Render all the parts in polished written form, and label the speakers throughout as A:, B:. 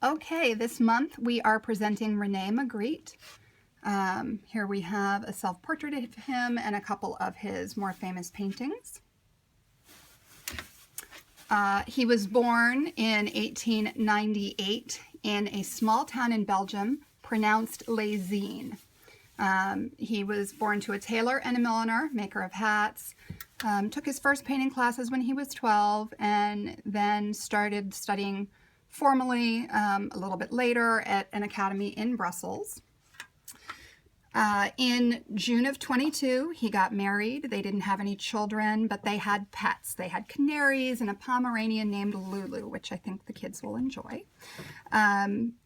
A: Okay, this month we are presenting Rene Magritte. Here we have a self-portrait of him and a couple of his more famous paintings. He was born in 1898 in a small town in Belgium, pronounced Les Zines. He was born to a tailor and a milliner, maker of hats. Took his first painting classes when he was 12 and then started studying formally a little bit later at an academy in Brussels. In June of 22, he got married. They didn't have any children, but they had pets. They had canaries and a Pomeranian named Lulu, which I think the kids will enjoy.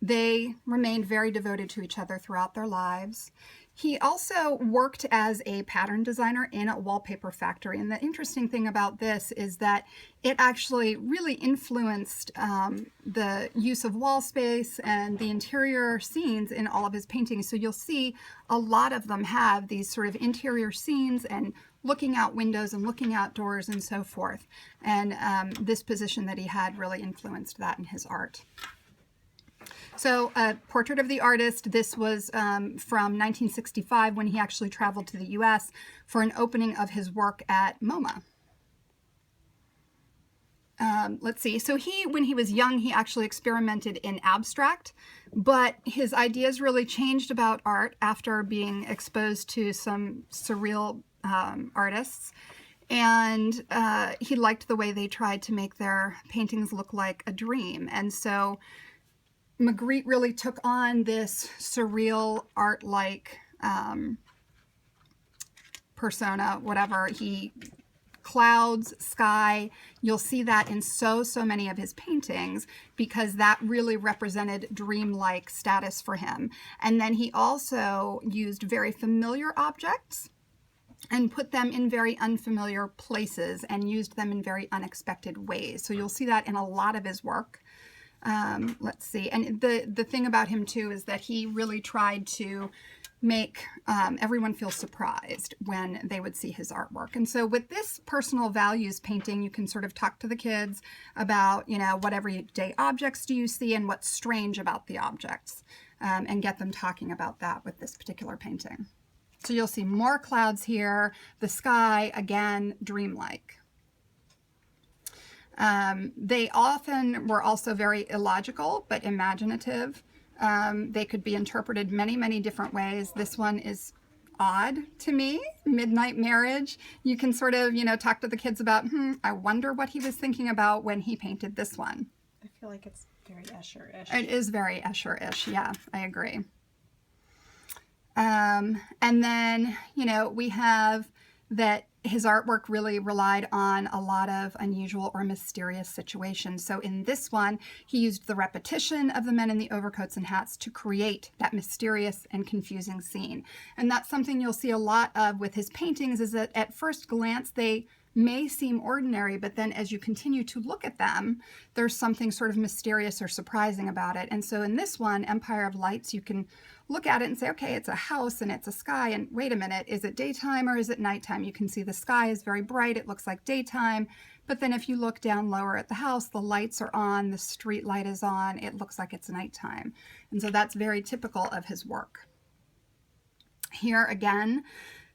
A: They remained very devoted to each other throughout their lives. He also worked as a pattern designer in a wallpaper factory. And the interesting thing about this is that it actually really influenced the use of wall space and the interior scenes in all of his paintings. So you'll see a lot of them have these sort of interior scenes and looking out windows and looking outdoors and so forth. And this position that he had really influenced that in his art. So a portrait of the artist, this was from 1965 when he actually traveled to the US for an opening of his work at MoMA. Let's see, so when he was young, he actually experimented in abstract, but his ideas really changed about art after being exposed to some surreal artists. And he liked the way they tried to make their paintings look like a dream. And so Magritte really took on this surreal art-like persona, whatever. Clouds, sky, you'll see that in so many of his paintings because that really represented dreamlike status for him. And then he also used very familiar objects and put them in very unfamiliar places and used them in very unexpected ways. So you'll see that in a lot of his work. Let's see. And the thing about him too is that he really tried to make everyone feel surprised when they would see his artwork. And so with this personal values painting, you can sort of talk to the kids about, what everyday objects do you see and what's strange about the objects, and get them talking about that with this particular painting. So you'll see more clouds here, the sky, again, dreamlike. They often were also very illogical, but imaginative. They could be interpreted many different ways. This one is odd to me, Midnight Marriage. You can sort of, talk to the kids about, I wonder what he was thinking about when he painted this one.
B: I feel like it's very Escher-ish.
A: It is very Escher-ish, yeah, I agree. And then, we have that his artwork really relied on a lot of unusual or mysterious situations. So in this one, he used the repetition of the men in the overcoats and hats to create that mysterious and confusing scene. And that's something you'll see a lot of with his paintings, is that at first glance, they may seem ordinary, but then as you continue to look at them, there's something sort of mysterious or surprising about it. And so in this one, Empire of Lights, you can look at it and say, okay, it's a house and it's a sky, and wait a minute, is it daytime or is it nighttime? You can see the sky is very bright, it looks like daytime, but then if you look down lower at the house, the lights are on, the street light is on, it looks like it's nighttime. And so that's very typical of his work. Here again,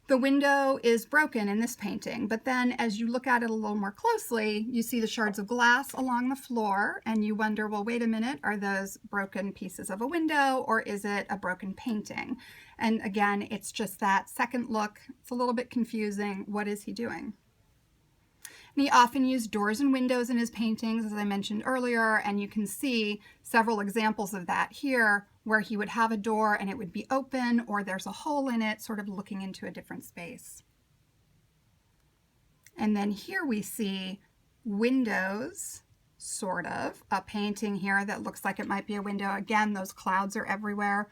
A: the window is broken in this painting, but then as you look at it a little more closely, you see the shards of glass along the floor, and you wonder, well, wait a minute, are those broken pieces of a window, or is it a broken painting? And again, it's just that second look. It's a little bit confusing. What is he doing? And he often used doors and windows in his paintings, as I mentioned earlier, and you can see several examples of that here, where he would have a door and it would be open, or there's a hole in it, sort of looking into a different space. And then here we see windows, sort of, a painting here that looks like it might be a window. Again, those clouds are everywhere.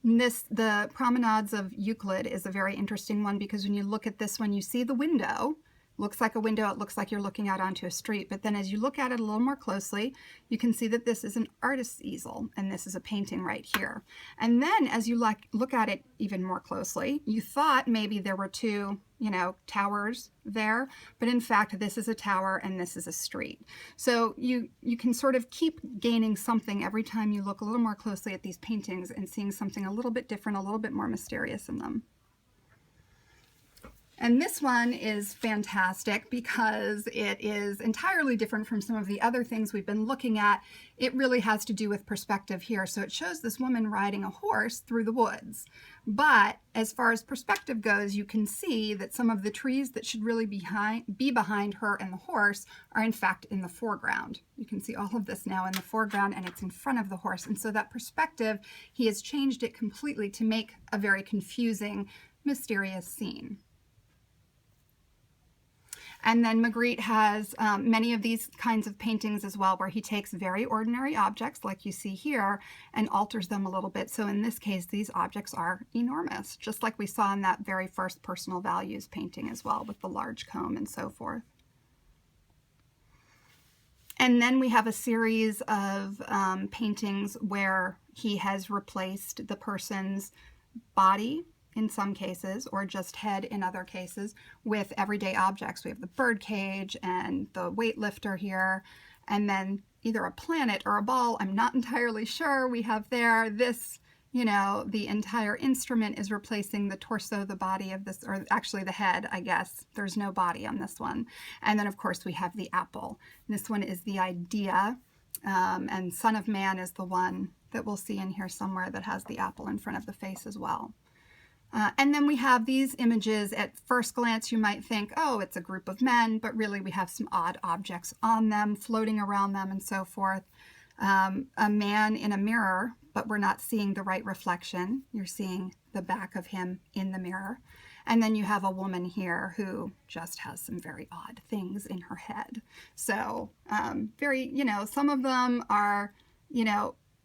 A: The Promenades of Euclid is a very interesting one, because when you look at this one, you see the window, Looks like a window. It looks like you're looking out onto a street. But then as you look at it a little more closely, you can see that this is an artist's easel, and this is a painting right here. And then as you look at it even more closely, you thought maybe there were two, towers there, but in fact, this is a tower and this is a street. So you can sort of keep gaining something every time you look a little more closely at these paintings and seeing something a little bit different, a little bit more mysterious in them. And this one is fantastic because it is entirely different from some of the other things we've been looking at. It really has to do with perspective here. So it shows this woman riding a horse through the woods. But as far as perspective goes, you can see that some of the trees that should really be behind her and the horse are in fact in the foreground. You can see all of this now in the foreground, and it's in front of the horse. And so that perspective, he has changed it completely to make a very confusing, mysterious scene. And then Magritte has many of these kinds of paintings as well, where he takes very ordinary objects like you see here and alters them a little bit. So in this case, these objects are enormous, just like we saw in that very first personal values painting as well, with the large comb and so forth. And then we have a series of paintings where he has replaced the person's body in some cases, or just head in other cases, with everyday objects. We have the bird cage and the weightlifter here, and then either a planet or a ball, I'm not entirely sure. We have there this, the entire instrument is replacing the torso, the body of this, or actually the head, I guess. There's no body on this one. And then of course we have the apple. This one is the idea, and Son of Man is the one that we'll see in here somewhere that has the apple in front of the face as well. And then we have these images. At first glance, you might think, oh, it's a group of men, but really we have some odd objects on them, floating around them and so forth. A man in a mirror, but we're not seeing the right reflection. You're seeing the back of him in the mirror. And then you have a woman here who just has some very odd things in her head. So some of them are,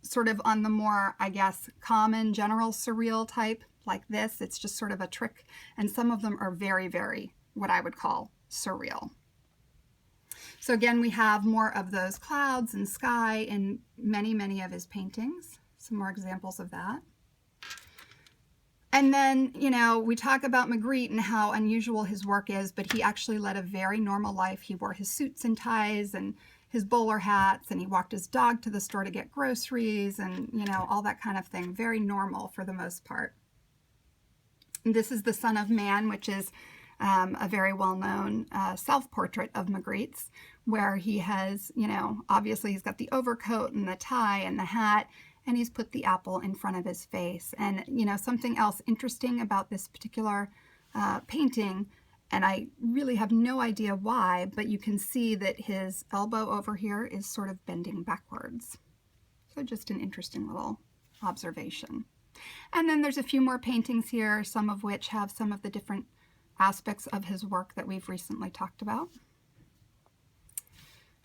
A: sort of on the more, I guess, common, general, surreal type, like this. It's just sort of a trick. And some of them are very, very, what I would call surreal. So again, we have more of those clouds and sky in many, many of his paintings. Some more examples of that. And then, we talk about Magritte and how unusual his work is, but he actually led a very normal life. He wore his suits and ties and his bowler hats, and he walked his dog to the store to get groceries and, all that kind of thing. Very normal for the most part. And this is the Son of Man, which is a very well-known self-portrait of Magritte's, where he has, obviously he's got the overcoat and the tie and the hat, and he's put the apple in front of his face. And, something else interesting about this particular painting, and I really have no idea why, but you can see that his elbow over here is sort of bending backwards. So just an interesting little observation. And then there's a few more paintings here, some of which have some of the different aspects of his work that we've recently talked about.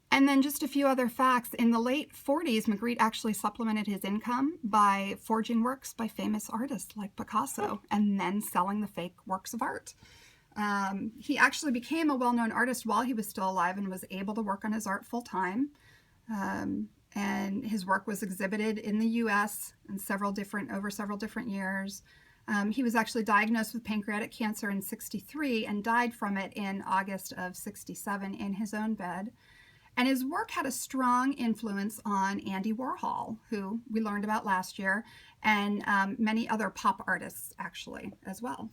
A: And then just a few other facts. In the late 40s, Magritte actually supplemented his income by forging works by famous artists like Picasso and then selling the fake works of art. He actually became a well-known artist while he was still alive and was able to work on his art full-time. And his work was exhibited in the U.S. in over several different years. He was actually diagnosed with pancreatic cancer in '63 and died from it in August of '67 in his own bed. And his work had a strong influence on Andy Warhol, who we learned about last year, and many other pop artists actually as well.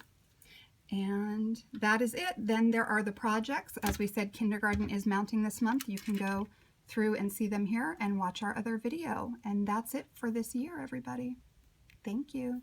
A: And that is it. Then there are the projects. As we said, kindergarten is mounting this month. You can go through and see them here and watch our other video. And that's it for this year, everybody. Thank you.